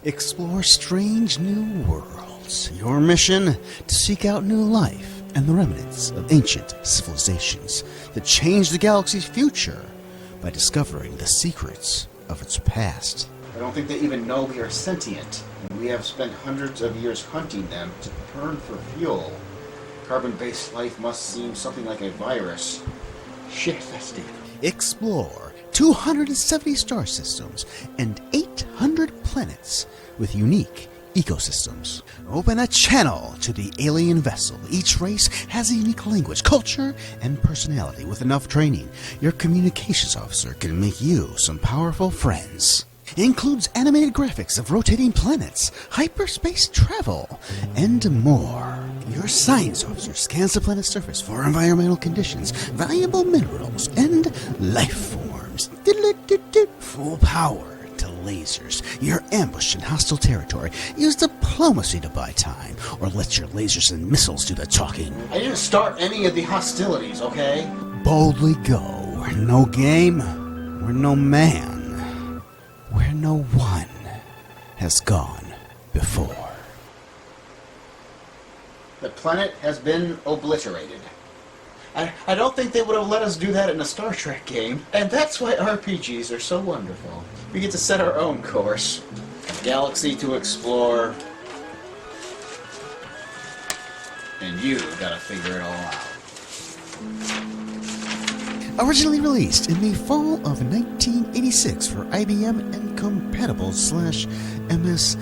Explore strange new worlds. Your mission? To seek out new life and the remnants of ancient civilizations that changed the galaxy's future by discovering the secrets of its past. I don't think they even know we are sentient, and we have spent hundreds of years hunting them to burn for fuel. Carbon-based life must seem something like a virus. Shit-fested. Explore 270 star systems and 800 planets with unique ecosystems. Open a channel to the alien vessel. Each race has a unique language, culture, and personality. With enough training, your communications officer can make you some powerful friends. It includes animated graphics of rotating planets, hyperspace travel, and more. Your science officer scans the planet's surface for environmental conditions, valuable minerals, and life forms. Full power to lasers. You're ambushed in hostile territory. Use diplomacy to buy time, or let your lasers and missiles do the talking. I didn't start any of the hostilities, okay? Boldly go where no game, where no man, where no one has gone before. The planet has been obliterated. I don't think they would have let us do that in a Star Trek game, and that's why RPGs are so wonderful. We get to set our own course. A galaxy to explore. And you gotta figure it all out. Originally released in the fall of 1986 for IBM and compatible /MS-DOS.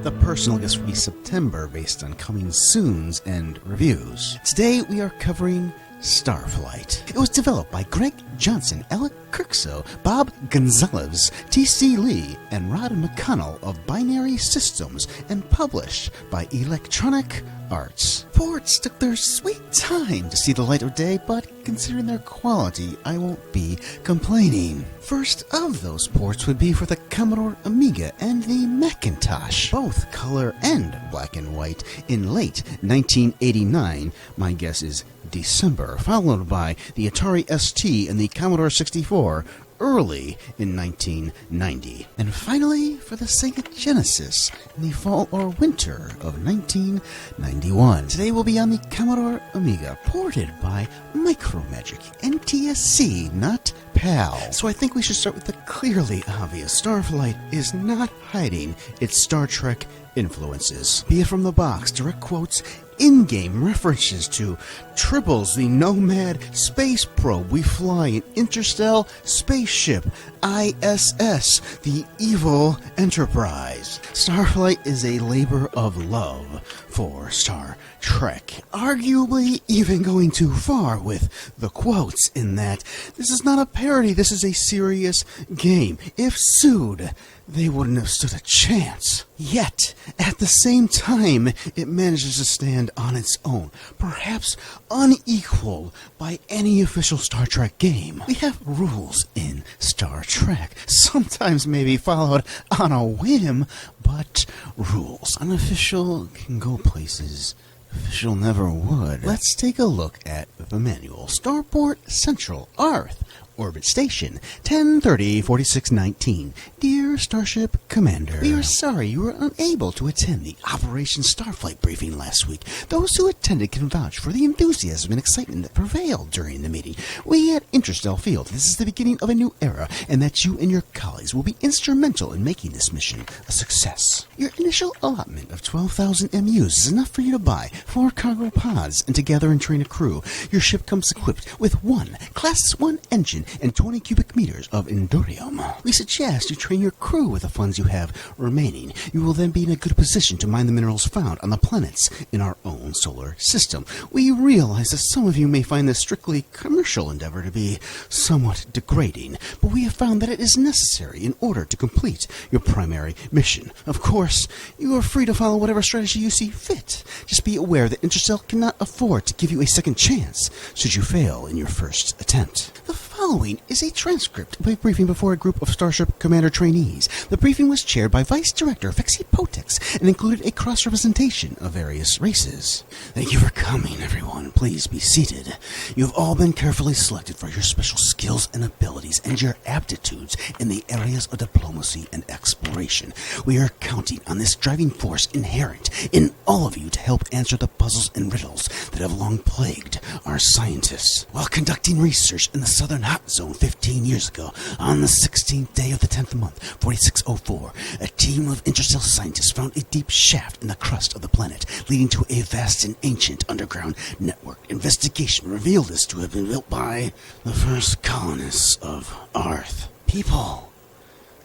The personal gets released September based on coming soons and reviews. Today we are covering Starflight. It was developed by Greg Johnson, Alec Kirkso, Bob Gonzalez, T.C. Lee, and Rod McConnell of Binary Systems, and published by Electronic Arts. Ports took their sweet time to see the light of day, but considering their quality, I won't be complaining. First of those ports would be for the Commodore Amiga and the Macintosh, both color and black and white, in late 1989. My guess is December, followed by the Atari ST and the Commodore 64 early in 1990. And finally, for the Sega Genesis in the fall or winter of 1991. Today we'll be on the Commodore Amiga, ported by Micromagic, NTSC, not PAL. So I think we should start with the clearly obvious. Starflight is not hiding its Star Trek influences. Be it from the box, direct quotes, in-game references to Tribbles, the Nomad space probe we fly in Interstellar spaceship, ISS, the evil Enterprise. Starflight is a labor of love for Star Trek. Arguably even going too far with the quotes in that this is not a parody, this is a serious game. If sued, they wouldn't have stood a chance. Yet, at the same time, it manages to stand on its own, perhaps unequaled by any official Star Trek game. We have rules in Star Trek, sometimes maybe followed on a whim, but rules. Unofficial can go places official never would. Let's take a look at the manual. Starport Central, Earth. Orbit Station, 10:30-4619. Dear Starship Commander, we are sorry you were unable to attend the Operation Starflight briefing last week. Those who attended can vouch for the enthusiasm and excitement that prevailed during the meeting. We at Interstellar feel this is the beginning of a new era, and that you and your colleagues will be instrumental in making this mission a success. Your initial allotment of 12,000 MUs is enough for you to buy 4 cargo pods and to gather and train a crew. Your ship comes equipped with 1 Class 1 engine and 20 cubic meters of Endurium. We suggest you train your crew with the funds you have remaining. You will then be in a good position to mine the minerals found on the planets in our own solar system. We realize that some of you may find this strictly commercial endeavor to be somewhat degrading, but we have found that it is necessary in order to complete your primary mission. Of course, you are free to follow whatever strategy you see fit. Just be aware that Interstellar cannot afford to give you a second chance should you fail in your first attempt. The following following is a transcript of a briefing before a group of Starship Commander trainees. The briefing was chaired by Vice Director Vexi Potex and included a cross-representation of various races. Thank you for coming, everyone. Please be seated. You have all been carefully selected for your special skills and abilities and your aptitudes in the areas of diplomacy and exploration. We are counting on this driving force inherent in all of you to help answer the puzzles and riddles that have long plagued our scientists. While conducting research in the Southern Hot Zone 15 years ago, on the 16th day of the 10th month, 4604, a team of interstellar scientists found a deep shaft in the crust of the planet, leading to a vast and ancient underground network. Investigation revealed this to have been built by the first colonists of Earth. People,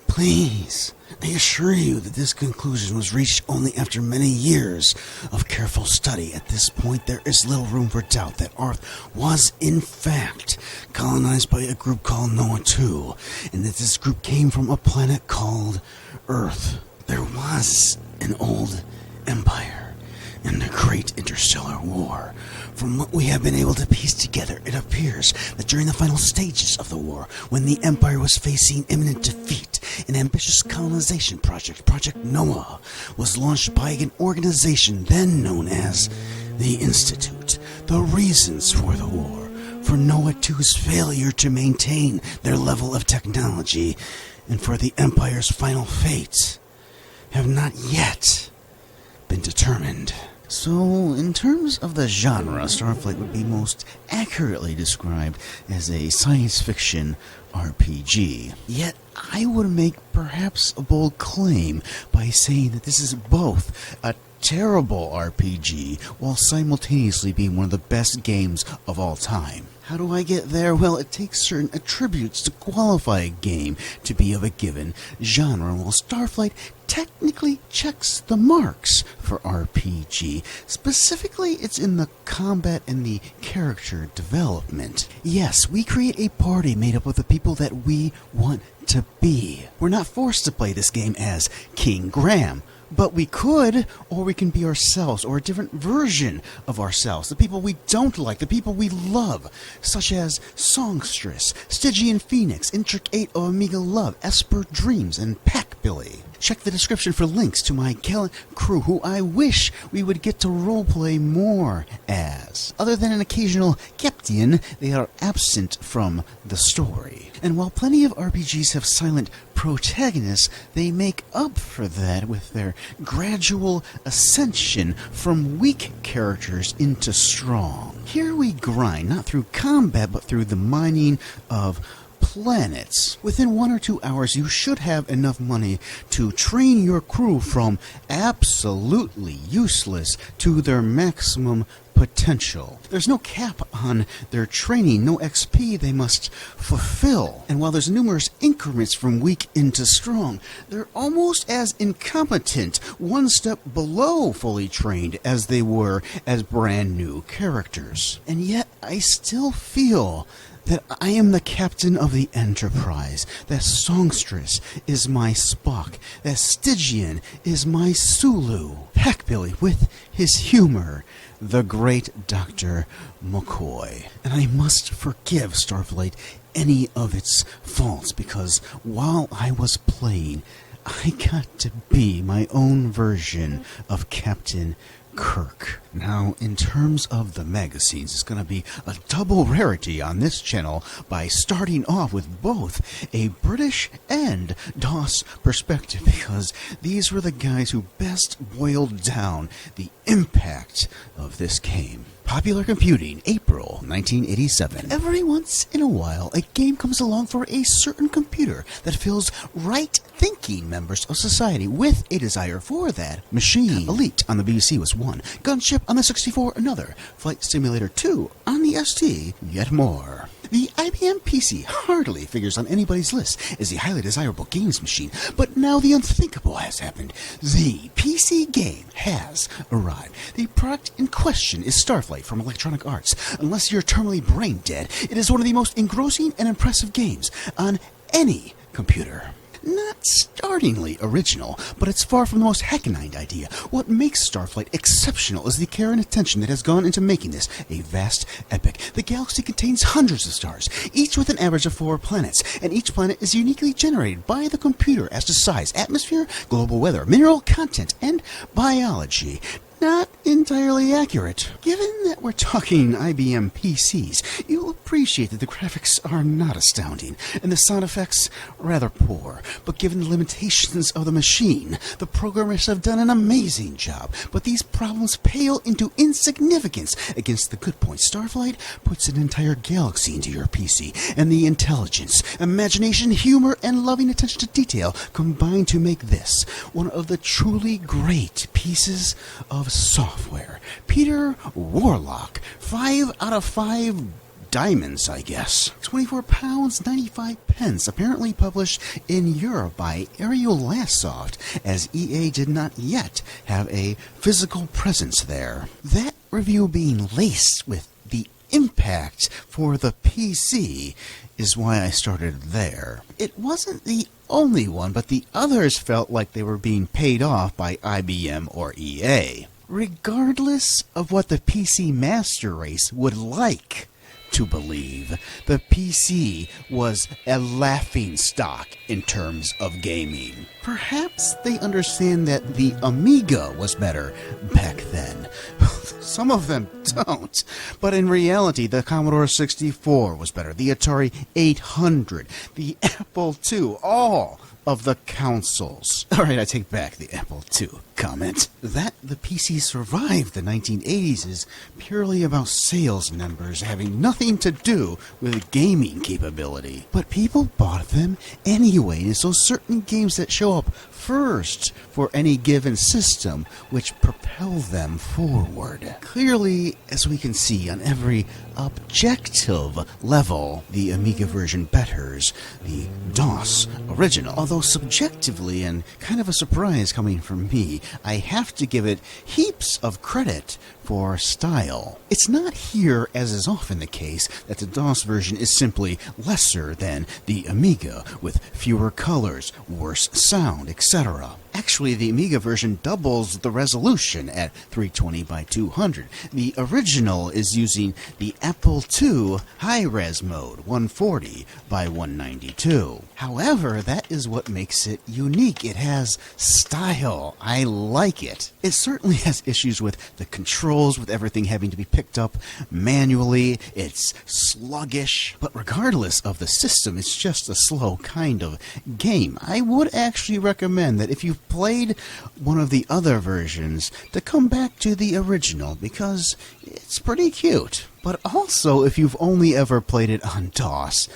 please, I assure you that this conclusion was reached only after many years of careful study. At this point, there is little room for doubt that Earth was, in fact, colonized by a group called Noah 2, and that this group came from a planet called Earth. There was an old empire and a great interstellar war. From what we have been able to piece together, it appears that during the final stages of the war, when the Empire was facing imminent defeat, an ambitious colonization project, Project Noah, was launched by an organization then known as the Institute. The reasons for the war, for Noah 2's failure to maintain their level of technology, and for the Empire's final fate, have not yet been determined. So, in terms of the genre, Starflight would be most accurately described as a science fiction RPG. Yet, I would make perhaps a bold claim by saying that this is both a terrible RPG while simultaneously being one of the best games of all time. How do I get there? Well, it takes certain attributes to qualify a game to be of a given genre, while Starflight technically checks the marks for RPG. Specifically, it's in the combat and the character development. Yes, we create a party made up of the people that we want to be. We're not forced to play this game as King Graham, but we could, or we can be ourselves, or a different version of ourselves, the people we don't like, the people we love, such as Songstress, Stygian Phoenix, Intric 8 of Amiga Love, Esper Dreams, and Pack Billy. Check the description for links to my gallant crew who I wish we would get to roleplay more as. Other than an occasional captain, they are absent from the story. And while plenty of RPGs have silent protagonists, they make up for that with their gradual ascension from weak characters into strong. Here we grind, not through combat, but through the mining of planets. Within 1 or 2 hours, you should have enough money to train your crew from absolutely useless to their maximum potential. There's no cap on their training, no XP they must fulfill. And while there's numerous increments from weak into strong, they're almost as incompetent, one step below fully trained as they were as brand new characters. And yet, I still feel that I am the captain of the Enterprise, that Songstress is my Spock, that Stygian is my Sulu, Packbilly with his humor, the great Dr. McCoy. And I must forgive Starflight any of its faults, because while I was playing, I got to be my own version of Captain Kirk. Now, in terms of the magazines, it's going to be a double rarity on this channel by starting off with both a British and DOS perspective, because these were the guys who best boiled down the impact of this game. Popular Computing, April 1987. Every once in a while, a game comes along for a certain computer that fills right-thinking members of society with a desire for that machine. Elite on the BBC was one, Gunship on the 64 another, Flight Simulator 2 on the ST yet more. The IBM PC hardly figures on anybody's list as a highly desirable games machine, but now the unthinkable has happened. The PC game has arrived. The product in question is Starflight from Electronic Arts. Unless you're terminally brain dead, it is one of the most engrossing and impressive games on any computer. not startlingly original, but it's far from the most hackneyed idea. What makes Starflight exceptional is the care and attention that has gone into making this a vast epic. The galaxy contains hundreds of stars, each with an average of 4 planets, and each planet is uniquely generated by the computer as to size, atmosphere, global weather, mineral content, and biology. Not entirely accurate. Given that we're talking IBM PCs, you'll appreciate that the graphics are not astounding, and the sound effects rather poor. But given the limitations of the machine, the programmers have done an amazing job. But these problems pale into insignificance against the good points. Starflight puts an entire galaxy into your PC, and the intelligence, imagination, humor, and loving attention to detail combine to make this one of the truly great pieces of software. Peter Warlock, 5 out of 5 diamonds, I guess. £24, 95 pence, apparently published in Europe by Ariel Lastsoft, as EA did not yet have a physical presence there. That review being laced with the impact for the PC is why I started there. It wasn't the only one, but the others felt like they were being paid off by IBM or EA. Regardless of what the PC master race would like to believe, the PC was a laughingstock in terms of gaming. Perhaps they understand that the Amiga was better back then. Some of them don't. But in reality, the Commodore 64 was better. The Atari 800, the Apple II, all of the consoles. Alright, I take back the Apple II comment. That the PC survived the 1980s is purely about sales numbers having nothing to do with gaming capability. But people bought them anyway, and so certain games that show up first for any given system which propel them forward. Clearly, as we can see on every objective level, the Amiga version betters the DOS original. Although subjectively, and kind of a surprise coming from me, I have to give it heaps of credit for style. It's not here, as is often the case, that the DOS version is simply lesser than the Amiga, with fewer colors, worse sound, etc. Actually, the Amiga version doubles the resolution at 320 by 200. The original is using the Apple II high-res mode, 140 by 192. However, that is what makes it unique. It has style. I like it. It certainly has issues with the controls, with everything having to be picked up manually. It's sluggish. But regardless of the system, it's just a slow kind of game. I would actually recommend that if you've played one of the other versions, to come back to the original, because it's pretty cute. But also, if you've only ever played it on DOS,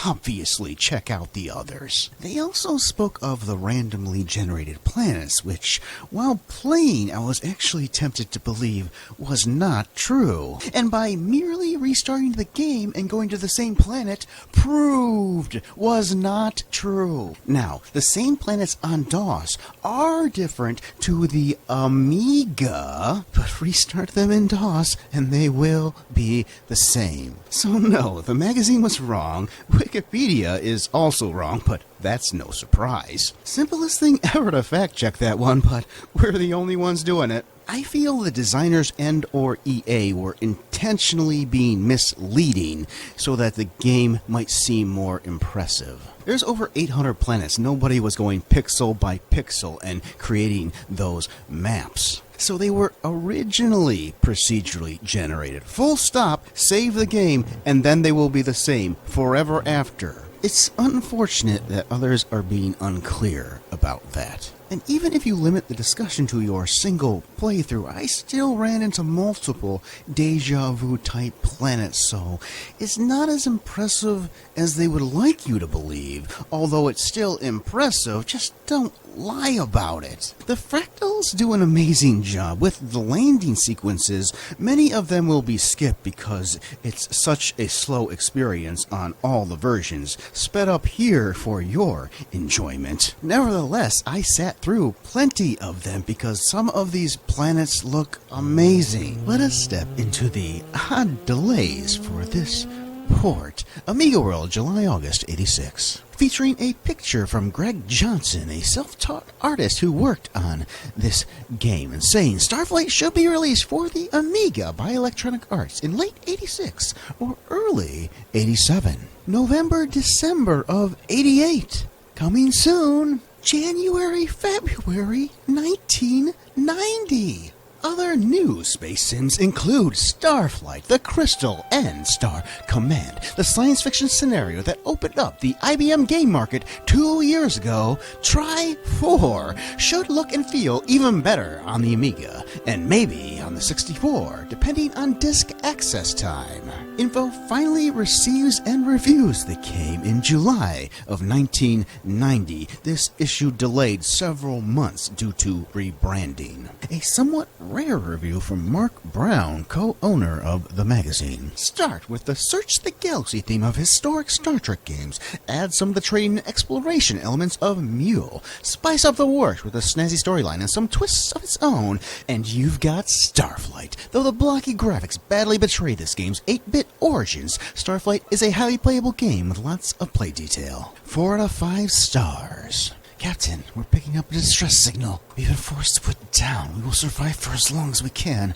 obviously check out the others. They also spoke of the randomly generated planets, which, while playing, I was actually tempted to believe was not true. And by merely restarting the game and going to the same planet, proved was not true. Now, the same planets on DOS are different to the Amiga, but restart them in DOS and they will be the same. So no, the magazine was wrong. Wikipedia is also wrong, but that's no surprise. Simplest thing ever to fact-check that one, but we're the only ones doing it. I feel the designers and or EA were intentionally being misleading so that the game might seem more impressive. There's over 800 planets. Nobody was going pixel by pixel and creating those maps. So they were originally procedurally generated. Full stop, save the game, and then they will be the same forever after. It's unfortunate that others are being unclear about that. And even if you limit the discussion to your single playthrough, I still ran into multiple deja vu type planets, so it's not as impressive as they would like you to believe. Although it's still impressive, just don't lie about it. The Fractals do an amazing job with the landing sequences. Many of them will be skipped because it's such a slow experience on all the versions, sped up here for your enjoyment. Nevertheless, I sat through plenty of them because some of these planets look amazing. Let us step into the odd delays for this port. Amiga World, July-August 86. featuring a picture from Greg Johnson, a self-taught artist who worked on this game, and saying Starflight should be released for the Amiga by Electronic Arts in late 86 or early 87. November, December of 88. Coming soon, January, February 1990. Other new space sims include Starflight, The Crystal, and Star Command, the science fiction scenario that opened up the IBM game market 2 years ago. Try 4 should look and feel even better on the Amiga, and maybe on the 64, depending on disk access time. Info finally receives and reviews the game in July of 1990. This issue delayed several months due to rebranding. A somewhat rare review from Mark Brown, co-owner of the magazine. Start with the Search the Galaxy theme of historic Star Trek games. Add some of the trading and exploration elements of Mule. Spice up the works with a snazzy storyline and some twists of its own, and you've got Starflight. Though the blocky graphics badly betray this game's 8-bit origins, Starflight is a highly playable game with lots of play detail. 4 out of 5 stars. Captain, we're picking up a distress signal. We've been forced to put it down. We will survive for as long as we can.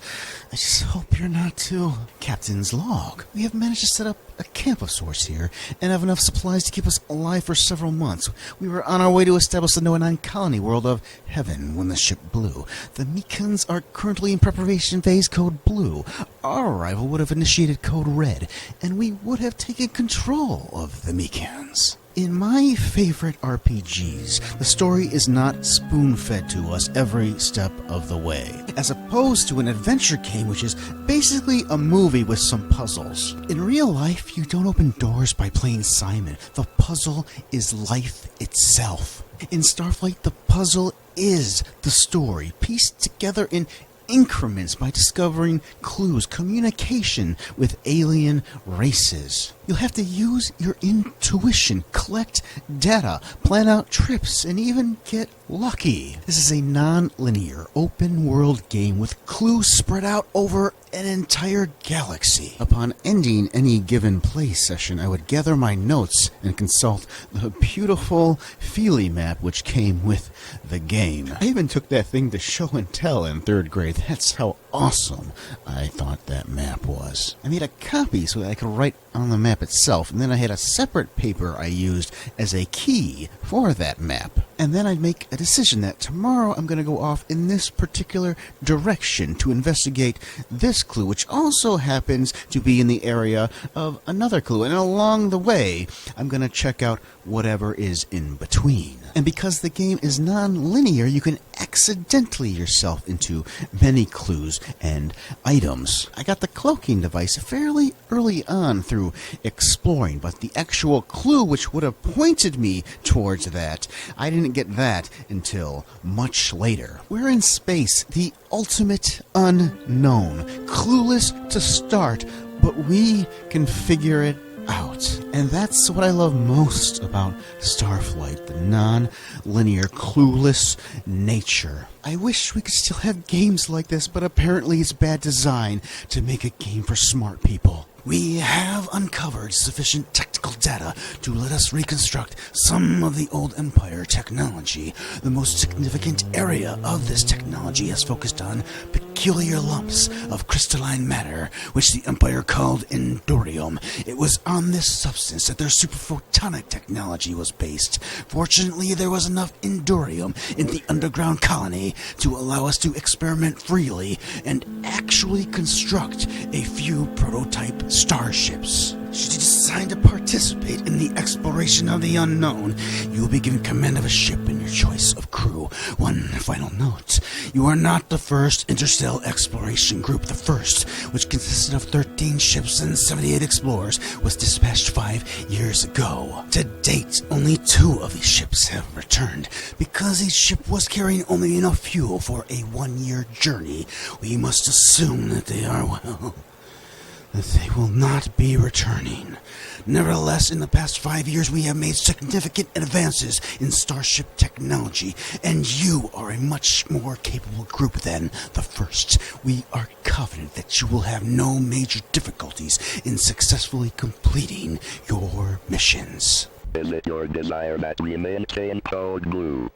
I just hope you're not too. Captain's log. We have managed to set up a camp of sorts here, and have enough supplies to keep us alive for several months. We were on our way to establish the Noah 9 colony world of Heaven when the ship blew. The Mekons are currently in preparation phase code Blue. Our arrival would have initiated code Red, and we would have taken control of the Mekons. In my favorite RPGs, the story is not spoon-fed to us every step of the way, as opposed to an adventure game which is basically a movie with some puzzles. In real life, you don't open doors by playing Simon. The puzzle is life itself. In Starflight, the puzzle is the story, pieced together in increments by discovering clues, communication with alien races. You'll have to use your intuition, collect data, plan out trips, and even get lucky. This is a non-linear, open-world game with clues spread out over an entire galaxy. Upon ending any given play session, I would gather my notes and consult the beautiful Feely map which came with the game. I even took that thing to show and tell in 3rd grade. That's how awesome I thought that map was. I made a copy so that I could write on the map itself, and then I had a separate paper I used as a key for that map. And then I'd make a decision that tomorrow I'm going to go off in this particular direction to investigate this clue, which also happens to be in the area of another clue. And along the way, I'm going to check out whatever is in between. And because the game is non-linear, you can accidentally yourself into many clues and items. I got the cloaking device fairly early on through exploring, but the actual clue which would have pointed me towards that, I didn't get that until much later. We're in space, the ultimate unknown, clueless to start, but we can figure it out. And that's what I love most about Starflight, the non-linear, clueless nature. I wish we could still have games like this, but apparently it's bad design to make a game for smart people. We have uncovered sufficient technical data to let us reconstruct some of the old Empire technology. The most significant area of this technology is focused on peculiar lumps of crystalline matter, which the Empire called Endorium. It was on this substance that their superphotonic technology was based. Fortunately, there was enough Endorium in the underground colony to allow us to experiment freely and actually construct a few prototype starships. Should you decide to participate in the exploration of the unknown, you will be given command of a ship and your choice of crew. One final note: you are not the first interstellar exploration group. The first, which consisted of 13 ships and 78 explorers, was dispatched 5 years ago. To date, only 2 of these ships have returned. Because each ship was carrying only enough fuel for a 1-year journey, we must assume that they are, well, that they will not be returning. Nevertheless, in the past 5 years, we have made significant advances in starship technology, and you are a much more capable group than the first. We are confident that you will have no major difficulties in successfully completing your missions. Is it your desire that we maintain Code Blue?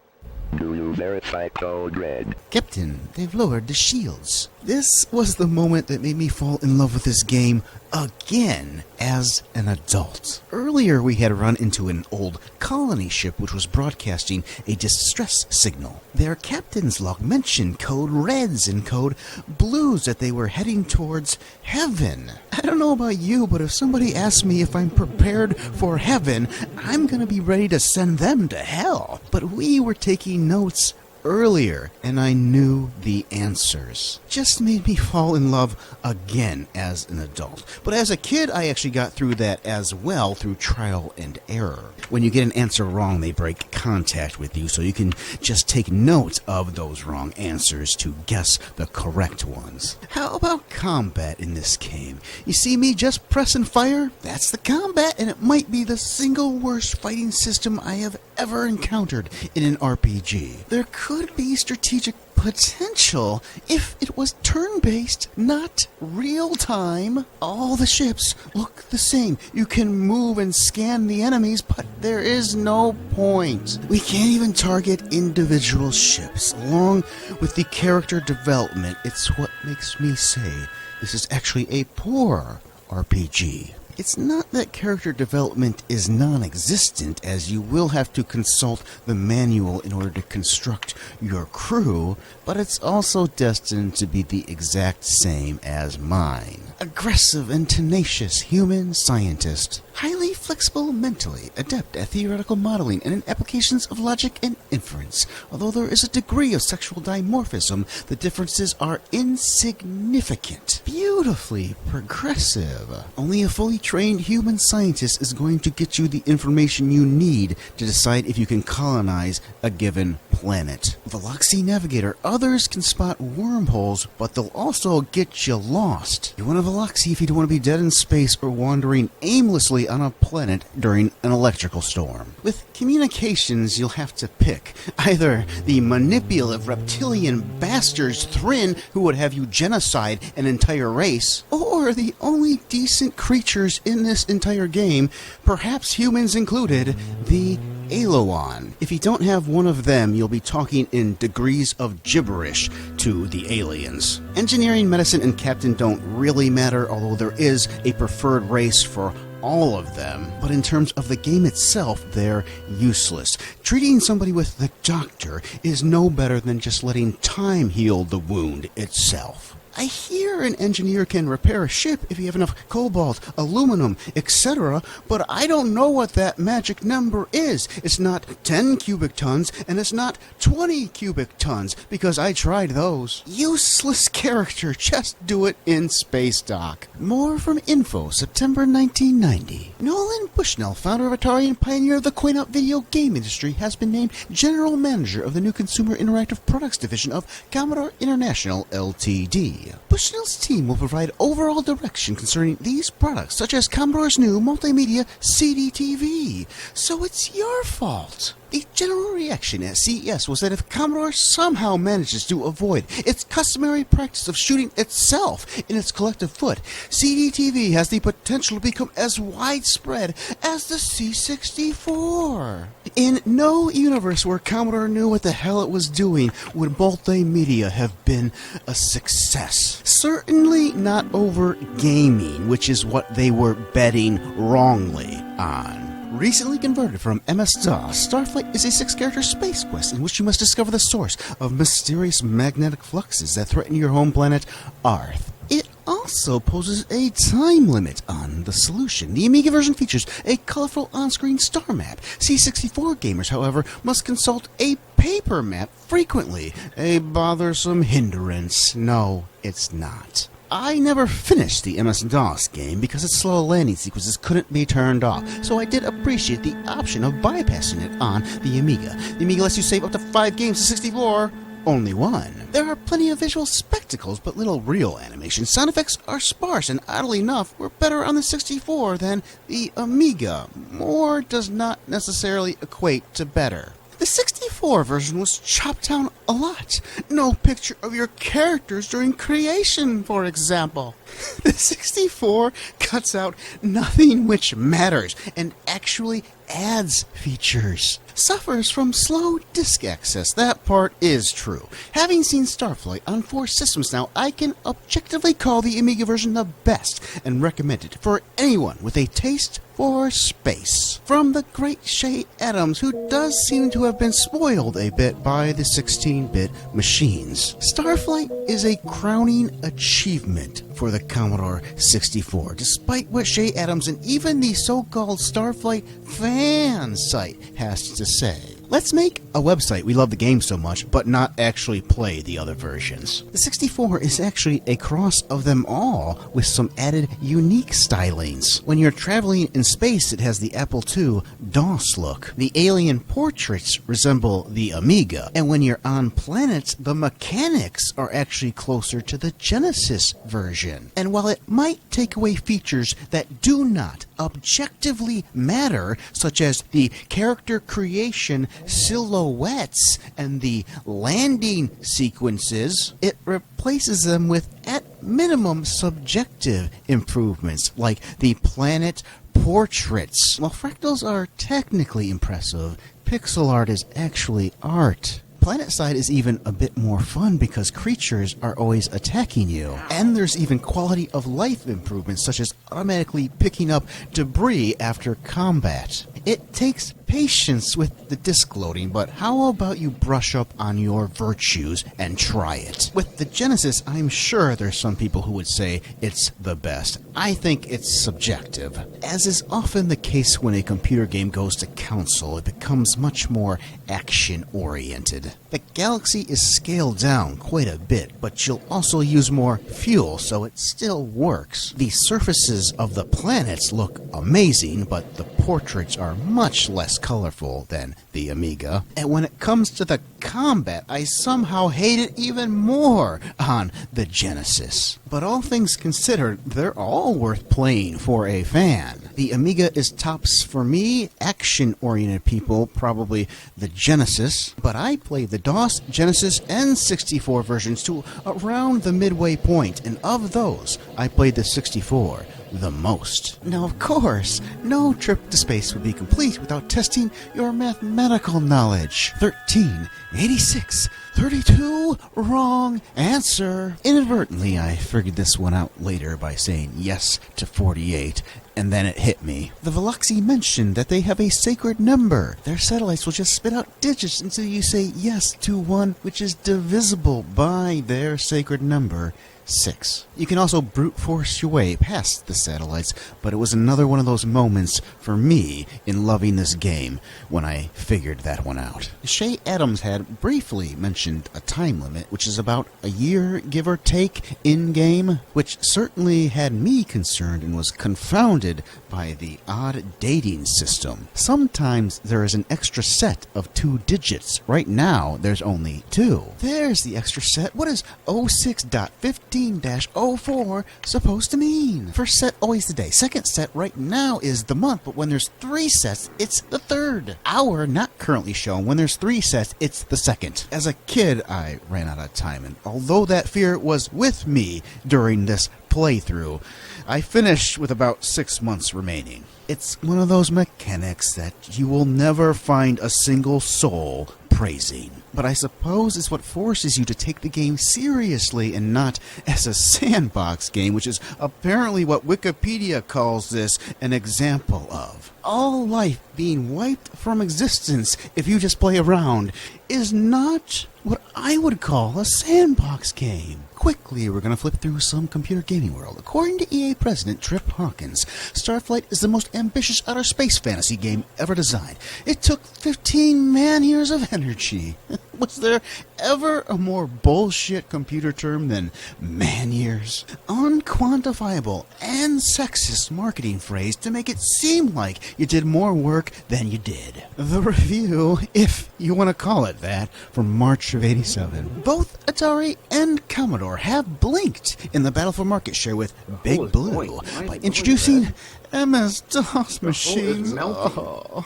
Do you verify Code Red? Captain, they've lowered the shields. This was the moment that made me fall in love with this game again as an adult. Earlier we had run into an old colony ship which was broadcasting a distress signal. Their captain's log mentioned code reds and code blues, that they were heading towards heaven. I don't know about you, but if somebody asks me if I'm prepared for heaven, I'm gonna be ready to send them to hell. But we were taking notes earlier, and I knew the answers. Just made me fall in love again as an adult. But as a kid, I actually got through that as well through trial and error. When you get an answer wrong, they break contact with you, so you can just take note of those wrong answers to guess the correct ones. How about combat in this game? You see me just pressing fire? That's the combat, and it might be the single worst fighting system I have ever encountered in an RPG. There could be strategic potential if it was turn-based, not real-time. All the ships look the same. You can move and scan the enemies, but there is no point. We can't even target individual ships. Along with the character development, it's what makes me say this is actually a poor RPG. It's not that character development is non-existent, as you will have to consult the manual in order to construct your crew, but it's also destined to be the exact same as mine. Aggressive and tenacious human scientist, highly flexible mentally, adept at theoretical modeling and in applications of logic and inference. Although there is a degree of sexual dimorphism, the differences are insignificant. Beautifully progressive. Only a fully trained human scientist is going to get you the information you need to decide if you can colonize a given planet. Veloxy Navigator, others can spot wormholes, but they'll also get you lost. You want a Veloxy if you don't want to be dead in space or wandering aimlessly on a planet during an electrical storm. With communications, you'll have to pick either the manipulative reptilian bastards Thrin, who would have you genocide an entire race, or the only decent creatures in this entire game, perhaps humans included, the Aloan. If you don't have one of them, you'll be talking in degrees of gibberish to the aliens. Engineering, medicine, and captain don't really matter, although there is a preferred race for all of them, but in terms of the game itself, they're useless. Treating somebody with the doctor is no better than just letting time heal the wound itself. I hear an engineer can repair a ship if you have enough cobalt, aluminum, etc., but I don't know what that magic number is. It's not 10 cubic tons, and it's not 20 cubic tons, because I tried those. Useless character, just do it in Space Dock. More from Info, September 1990. Nolan Bushnell, founder of Atari and pioneer of the coin-op video game industry, has been named General Manager of the new Consumer Interactive Products Division of Commodore International Ltd. Bushnell's team will provide overall direction concerning these products, such as Commodore's new multimedia CD-TV. So it's your fault. The general reaction at CES was that if Commodore somehow manages to avoid its customary practice of shooting itself in its collective foot, CD-TV has the potential to become as widespread as the C64. In no universe where Commodore knew what the hell it was doing would multimedia have been a success. Certainly not over gaming, which is what they were betting wrongly on. Recently converted from MS-DOS, Starflight is a 6-character space quest in which you must discover the source of mysterious magnetic fluxes that threaten your home planet, Arth. It also poses a time limit on the solution. The Amiga version features a colorful on-screen star map. C64 gamers, however, must consult a paper map frequently. A bothersome hindrance. No, it's not. I never finished the MS-DOS game because its slow landing sequences couldn't be turned off, so I did appreciate the option of bypassing it on the Amiga. The Amiga lets you save up to 5 games to 64. Only one. There are plenty of visual spectacles, but little real animation. Sound effects are sparse, and oddly enough, were better on the 64 than the Amiga. More does not necessarily equate to better. The 64 version was chopped down a lot. No picture of your characters during creation, for example. The 64 cuts out nothing which matters and actually adds features. Suffers from slow disk access. That part is true. Having seen Starflight on 4 systems now, I can objectively call the Amiga version the best and recommend it for anyone with a taste for space. From the great Shay Adams, who does seem to have been spoiled a bit by the 16-bit machines. Starflight is a crowning achievement for the Commodore 64, despite what Shay Adams and even the so-called Starflight fan site has to say. Let's make a website we love the game so much, but not actually play the other versions. The 64 is actually a cross of them all, with some added unique stylings. When you're traveling in space, it has the Apple II DOS look. The alien portraits resemble the Amiga, and when you're on planets, the mechanics are actually closer to the Genesis version. And while it might take away features that do not objectively matter, such as the character creation silhouettes and the landing sequences, it replaces them with, at minimum, subjective improvements like the planet portraits. While fractals are technically impressive, pixel art is actually art. PlanetSide is even a bit more fun because creatures are always attacking you. And there's even quality of life improvements, such as automatically picking up debris after combat. It takes patience with the disk loading, but how about you brush up on your virtues and try it? With the Genesis, I'm sure there's some people who would say it's the best. I think it's subjective. As is often the case when a computer game goes to console, it becomes much more action-oriented. The Galaxy is scaled down quite a bit, but you'll also use more fuel, so it still works. The surfaces of the planets look amazing, but the portraits are much less colorful than the Amiga. And when it comes to the combat, I somehow hate it even more on the Genesis. But all things considered, they're all worth playing for a fan. The Amiga is tops for me, action-oriented people, probably the Genesis, but I played the DOS, Genesis, and 64 versions to around the midway point, and of those, I played the 64 the most. Now, of course, no trip to space would be complete without testing your mathematical knowledge. 13, 86, 32, wrong answer. Inadvertently, I figured this one out later by saying yes to 48, and then it hit me. The Veloxy mentioned that they have a sacred number. Their satellites will just spit out digits until you say yes to one, which is divisible by their sacred number, 6. You can also brute force your way past the satellites, but it was another one of those moments for me in loving this game when I figured that one out. Shay Adams had briefly mentioned a time limit, which is about a year, give or take, in-game, which certainly had me concerned and was confounded by the odd dating system. Sometimes there is an extra set of 2 digits. Right now, there's only 2. There's the extra set. What is 06.15-04 supposed to mean? First set, always the day. Second set right now is the month, but when there's 3 sets, it's the 3rd. Hour not currently shown. When there's 3 sets, it's the 2nd. As a kid, I ran out of time, and although that fear was with me during this playthrough, I finished with about 6 months remaining. It's one of those mechanics that you will never find a single soul praising. But I suppose it's what forces you to take the game seriously and not as a sandbox game, which is apparently what Wikipedia calls this an example of. All life being wiped from existence if you just play around is not what I would call a sandbox game. Quickly, we're going to flip through some computer gaming world. According to EA president Trip Hawkins, Starflight is the most ambitious outer space fantasy game ever designed. It took 15 man-years of energy. Was there ever a more bullshit computer term than man-years? Unquantifiable and sexist marketing phrase to make it seem like you did more work than you did. The review, if you want to call it that, from March of '87. Both Atari and Commodore or have blinked in the battle for market share with Big Blue by introducing MS-DOS machines.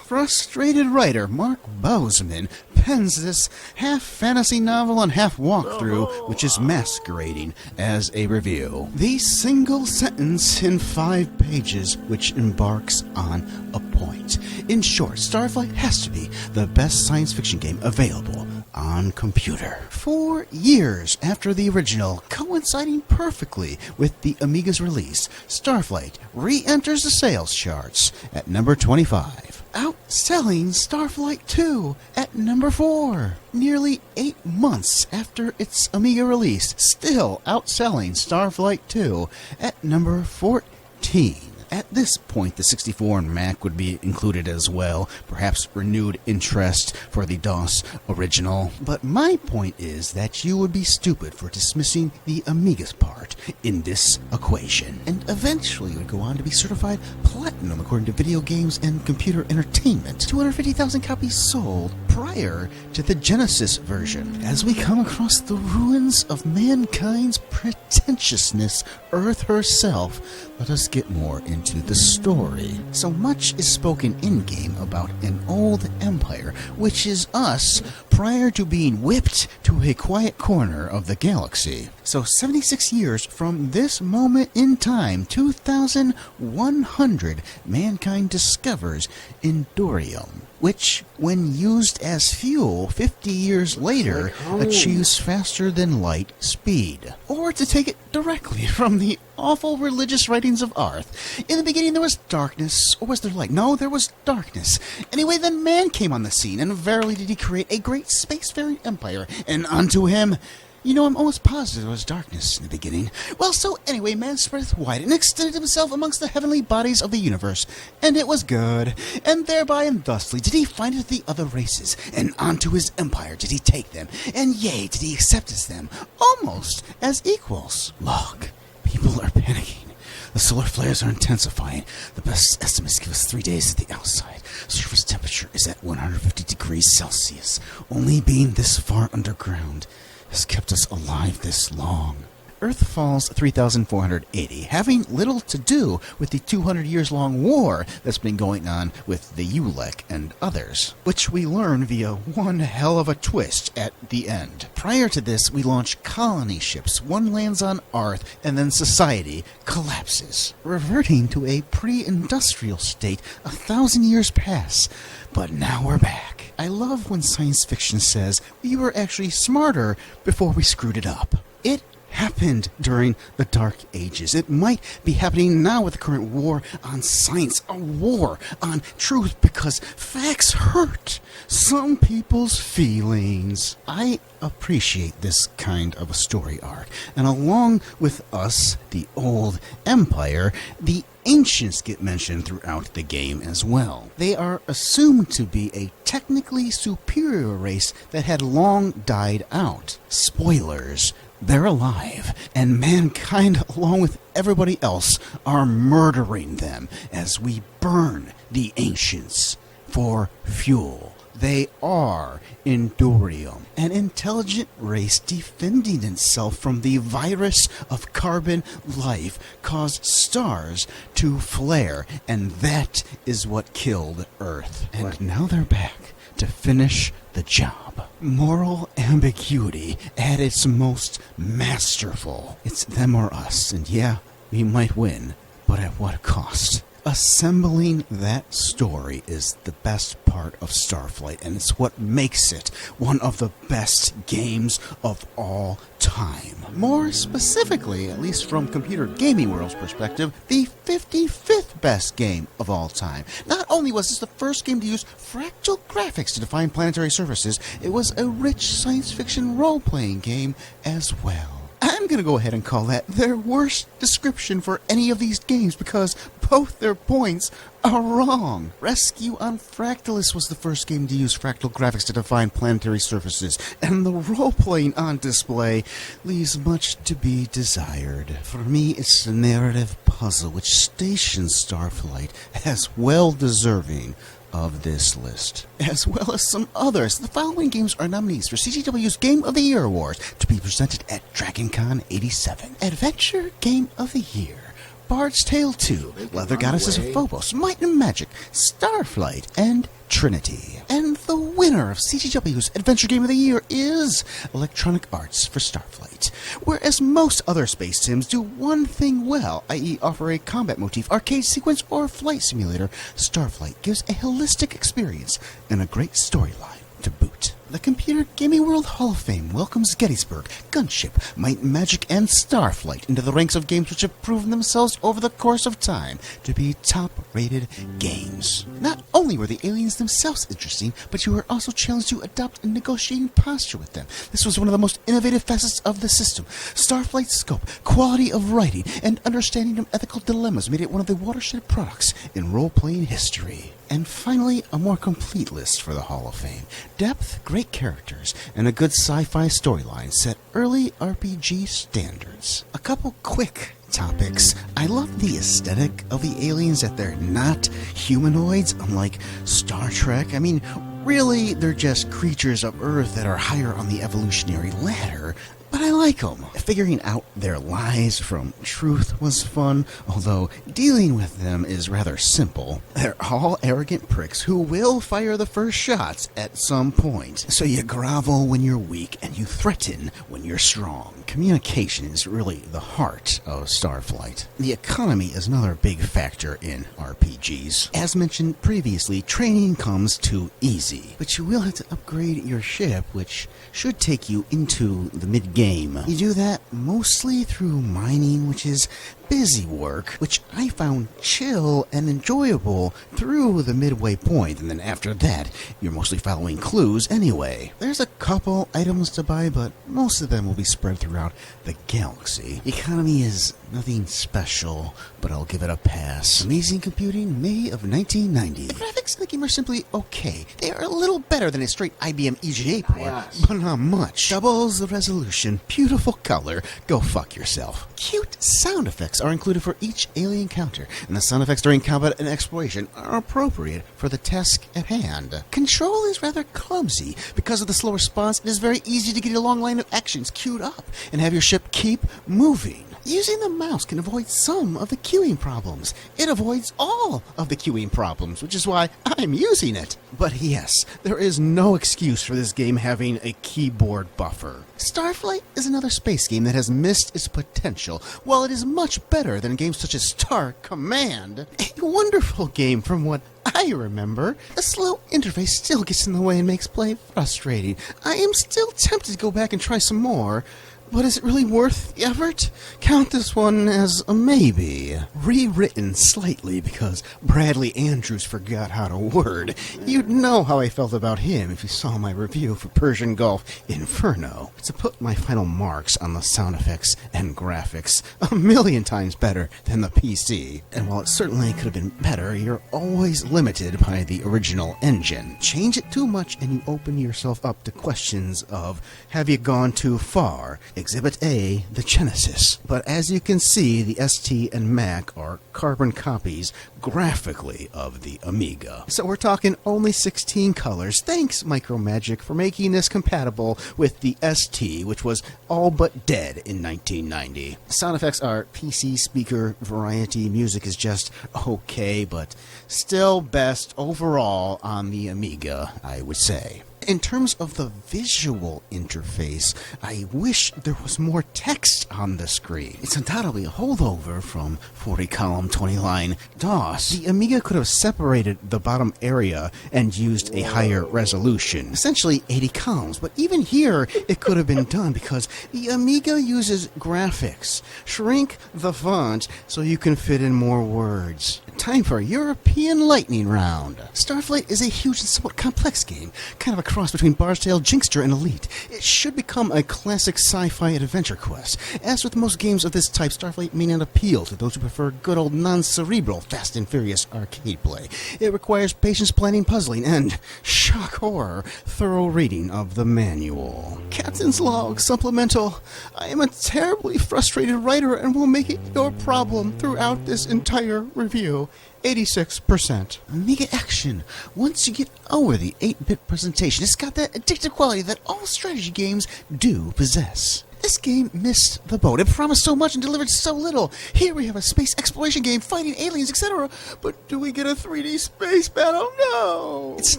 Frustrated writer Mark Bozeman pens this half fantasy novel and half walkthrough, which is masquerading as a review. The single sentence in 5 pages which embarks on a point. In short, Starflight has to be the best science fiction game available on computer. 4 years after the original, coinciding perfectly with the Amiga's release, Starflight re-enters the sales charts at number 25, outselling Starflight 2 at number 4. Nearly 8 months after its Amiga release, still outselling Starflight 2 at number 14. At this point, the 64 and Mac would be included as well, perhaps renewed interest for the DOS original. But my point is that you would be stupid for dismissing the Amiga's part in this equation, and eventually would go on to be certified platinum according to Video Games and Computer Entertainment. 250,000 copies sold prior to the Genesis version. As we come across the ruins of mankind's pretentiousness, Earth herself, let us get more into the story. So much is spoken in-game about an old empire, which is us, prior to being whipped to a quiet corner of the galaxy. So 76 years from this moment in time, 2100, mankind discovers Endorium, which, when used as fuel 50 years later, achieves faster than light speed. Or to take it directly from the awful religious writings of Arth, in the beginning there was darkness, or was there light? No, there was darkness. Anyway, then man came on the scene, and verily did he create a great spacefaring empire, and unto him... You know, I'm almost positive there was darkness in the beginning. Well, so anyway, man spreadeth wide and extended himself amongst the heavenly bodies of the universe, and it was good. And thereby and thusly did he findeth the other races, and unto his empire did he take them, and yea, did he accept as them, almost as equals. Look, people are panicking. The solar flares are intensifying. The best estimates give us 3 days at the outside. Surface temperature is at 150 degrees Celsius. Only being this far underground has kept us alive this long. Earth falls 3,480, having little to do with the 200 years long war that's been going on with the ULEC and others, which we learn via one hell of a twist at the end. Prior to this, we launch colony ships. One lands on Earth, and then society collapses, reverting to a pre-industrial state 1,000 years pass. But now we're back. I love when science fiction says we were actually smarter before we screwed it up. It happened during the Dark Ages. It might be happening now with the current war on science, a war on truth, because facts hurt some people's feelings. I appreciate this kind of a story arc, and along with us, the old empire, the ancients get mentioned throughout the game as well. They are assumed to be a technically superior race that had long died out. Spoilers. They're alive, and mankind, along with everybody else, are murdering them as we burn the ancients for fuel. They are Endorium, an intelligent race defending itself from the virus of carbon life caused stars to flare, and that is what killed Earth. And now they're back to finish the job. Moral ambiguity at its most masterful. It's them or us, and yeah, we might win, but at what cost? Assembling that story is the best part of Starflight, and it's what makes it one of the best games of all time. More specifically, at least from Computer Gaming World's perspective, the 55th best game of all time. Not only was this the first game to use fractal graphics to define planetary surfaces, it was a rich science fiction role-playing game as well. I'm going to go ahead and call that their worst description for any of these games because both their points are wrong. Rescue on Fractalus was the first game to use fractal graphics to define planetary surfaces, and the role-playing on display leaves much to be desired. For me, it's the narrative puzzle which stations Starflight as well deserving of this list, as well as some others. The following games are nominees for CCW's Game of the Year Awards to be presented at DragonCon 87. Adventure Game of the Year: Bard's Tale 2, Leather Goddesses of Phobos, Might and Magic, Starflight, and Trinity. And the winner of CCW's Adventure Game of the Year is Electronic Arts for Starflight. Whereas most other space sims do one thing well, i.e. offer a combat motif, arcade sequence, or flight simulator, Starflight gives a holistic experience and a great storyline to boot. The Computer Gaming World Hall of Fame welcomes Gettysburg, Gunship, Might and Magic, and Starflight into the ranks of games which have proven themselves over the course of time to be top-rated games. Not only were the aliens themselves interesting, but you were also challenged to adopt a negotiating posture with them. This was one of the most innovative facets of the system. Starflight's scope, quality of writing, and understanding of ethical dilemmas made it one of the watershed products in role-playing history. And finally, a more complete list for the Hall of Fame. Depth, great characters, and a good sci-fi storyline set early RPG standards. A couple quick topics. I love the aesthetic of the aliens, that they're not humanoids, unlike Star Trek. I mean, really, they're just creatures of Earth that are higher on the evolutionary ladder. But I like them. Figuring out their lies from truth was fun, although dealing with them is rather simple. They're all arrogant pricks who will fire the first shots at some point. So you grovel when you're weak and you threaten when you're strong. Communication is really the heart of Starflight. The economy is another big factor in RPGs. As mentioned previously, training comes too easy, but you will have to upgrade your ship, which should take you into the mid-game. You do that mostly through mining, which is busy work, which I found chill and enjoyable through the midway point, and then after that, you're mostly following clues anyway. There's a couple items to buy, but most of them will be spread throughout the galaxy. The economy is nothing special, but I'll give it a pass. Amazing Computing, May of 1990. The graphics in the game are simply okay. They are a little better than a straight IBM EGA port, but not much. Doubles the resolution, beautiful color, go fuck yourself. Cute sound effects are included for each alien encounter, and the sound effects during combat and exploration are appropriate for the task at hand. Control is rather clumsy. Because of the slow response, it is very easy to get a long line of actions queued up and have your ship keep moving. Using the mouse can avoid some of the queuing problems. It avoids all of the queuing problems, which is why I'm using it. But yes, there is no excuse for this game having a keyboard buffer. Starflight is another space game that has missed its potential. While it is much better than games such as Star Command, a wonderful game from what I remember, the slow interface still gets in the way and makes play frustrating. I am still tempted to go back and try some more. But is it really worth the effort? Count this one as a maybe. Rewritten slightly because Bradley Andrews forgot how to word. You'd know how I felt about him if you saw my review for Persian Gulf Inferno. To put my final marks on the sound effects and graphics, 1,000,000 times better than the PC. And while it certainly could have been better, you're always limited by the original engine. Change it too much and you open yourself up to questions of, have you gone too far? Exhibit A, the Genesis. But as you can see, the ST and Mac are carbon copies graphically of the Amiga. So we're talking only 16 colors. Thanks, Micromagic, for making this compatible with the ST, which was all but dead in 1990. Sound effects are PC speaker variety. Music is just okay, but still best overall on the Amiga, I would say. In terms of the visual interface, I wish there was more text on the screen. It's undoubtedly a holdover from 40-column, 20-line DOS. The Amiga could have separated the bottom area and used a higher resolution, essentially 80 columns. But even here, it could have been done because the Amiga uses graphics. Shrink the font so you can fit in more words. Time for a European lightning round. Starflight is a huge and somewhat complex game, kind of a cross between Bard's Tale, Jinxter, and Elite. It should become a classic sci-fi adventure quest. As with most games of this type, Starflight may not appeal to those who prefer good old non-cerebral Fast and Furious arcade play. It requires patience, planning, puzzling, and, shock horror, thorough reading of the manual. Captain's Log Supplemental. I am a terribly frustrated writer and will make it your problem throughout this entire review. 86%. Amiga Action. Once you get over the 8-bit presentation, it's got that addictive quality that all strategy games do possess. This game missed the boat. It promised so much and delivered so little. Here we have a space exploration game fighting aliens, etc. But do we get a 3D space battle? No! It's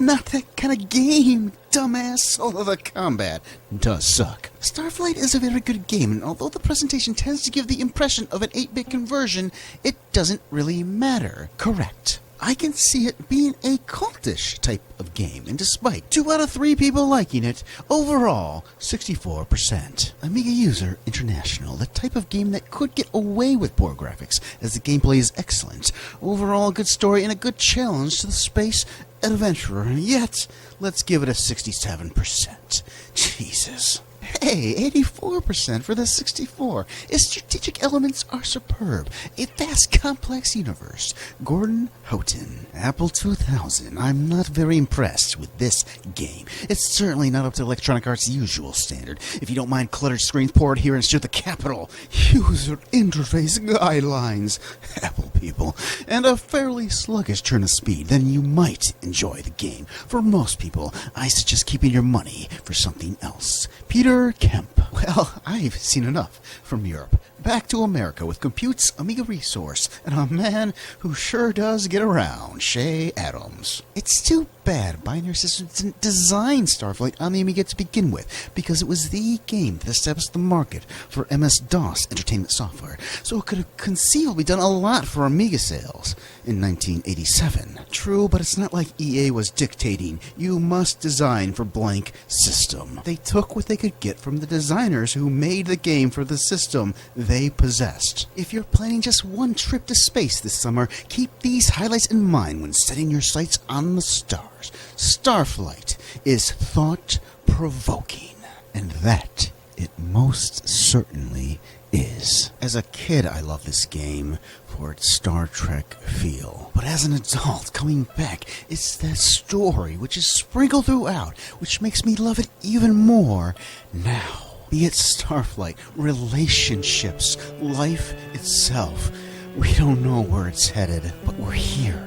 not that kind of game, dumbass. Although the combat does suck. Starflight is a very good game, and although the presentation tends to give the impression of an 8-bit conversion, it doesn't really matter. Correct. I can see it being a cultish type of game, and despite 2 out of 3 people liking it, overall, 64%. Amiga User International, the type of game that could get away with poor graphics, as the gameplay is excellent. Overall, a good story and a good challenge to the space adventurer, and yet, let's give it a 67%. Jesus. Hey, 84% for the 64. Its strategic elements are superb. A vast, complex universe. Gordon Houghton, Apple 2000. I'm not very impressed with this game. It's certainly not up to Electronic Arts' usual standard. If you don't mind cluttered screens, pour adherence to the capital. User interface guidelines. Apple people. And a fairly sluggish turn of speed, then you might enjoy the game. For most people, I suggest keeping your money for something else. Peter Kemp. Well, I've seen enough from Europe. Back to America with Compute's Amiga Resource and a man who sure does get around, Shay Adams. It's too bad Binary Systems didn't design Starflight on the Amiga to begin with, because it was the game that established the market for MS-DOS entertainment software, so it could have conceivably done a lot for Amiga sales in 1987. True, but it's not like EA was dictating, you must design for blank system. They took what they could get from the designers who made the game for the system they possessed. If you're planning just one trip to space this summer, keep these highlights in mind when setting your sights on the stars. Starflight is thought-provoking, and that it most certainly is. As a kid, I loved this game for its Star Trek feel. But as an adult, coming back, it's that story which is sprinkled throughout, which makes me love it even more now. Be it Starflight, relationships, life itself. We don't know where it's headed, but we're here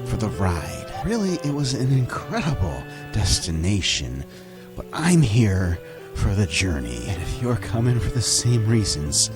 for the ride. Really, it was an incredible destination, but I'm here for the journey. And if you're coming for the same reasons,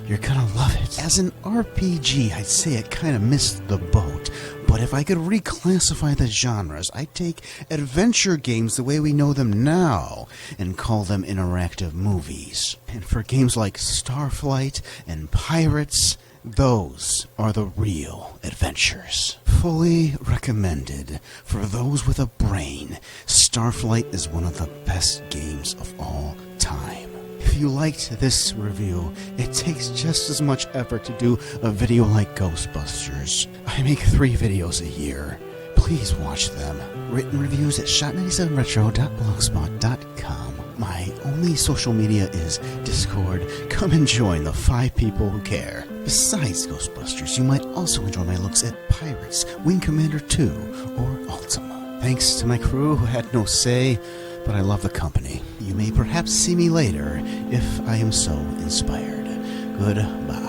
you're gonna love it. As an RPG, I'd say it kind of missed the boat. But if I could reclassify the genres, I'd take adventure games the way we know them now and call them interactive movies. And for games like Starflight and Pirates, those are the real adventures. Fully recommended. For those with a brain, Starflight is one of the best games of all time. If you liked this review, it takes just as much effort to do a video like Ghostbusters. I make 3 videos a year. Please watch them. Written reviews at shot97retro.blogspot.com. My only social media is Discord. Come and join the 5 people who care. Besides Ghostbusters, you might also enjoy my looks at Pirates, Wing Commander 2, or Ultima. Thanks to my crew who had no say, but I love the company. You may perhaps see me later if I am so inspired. Goodbye.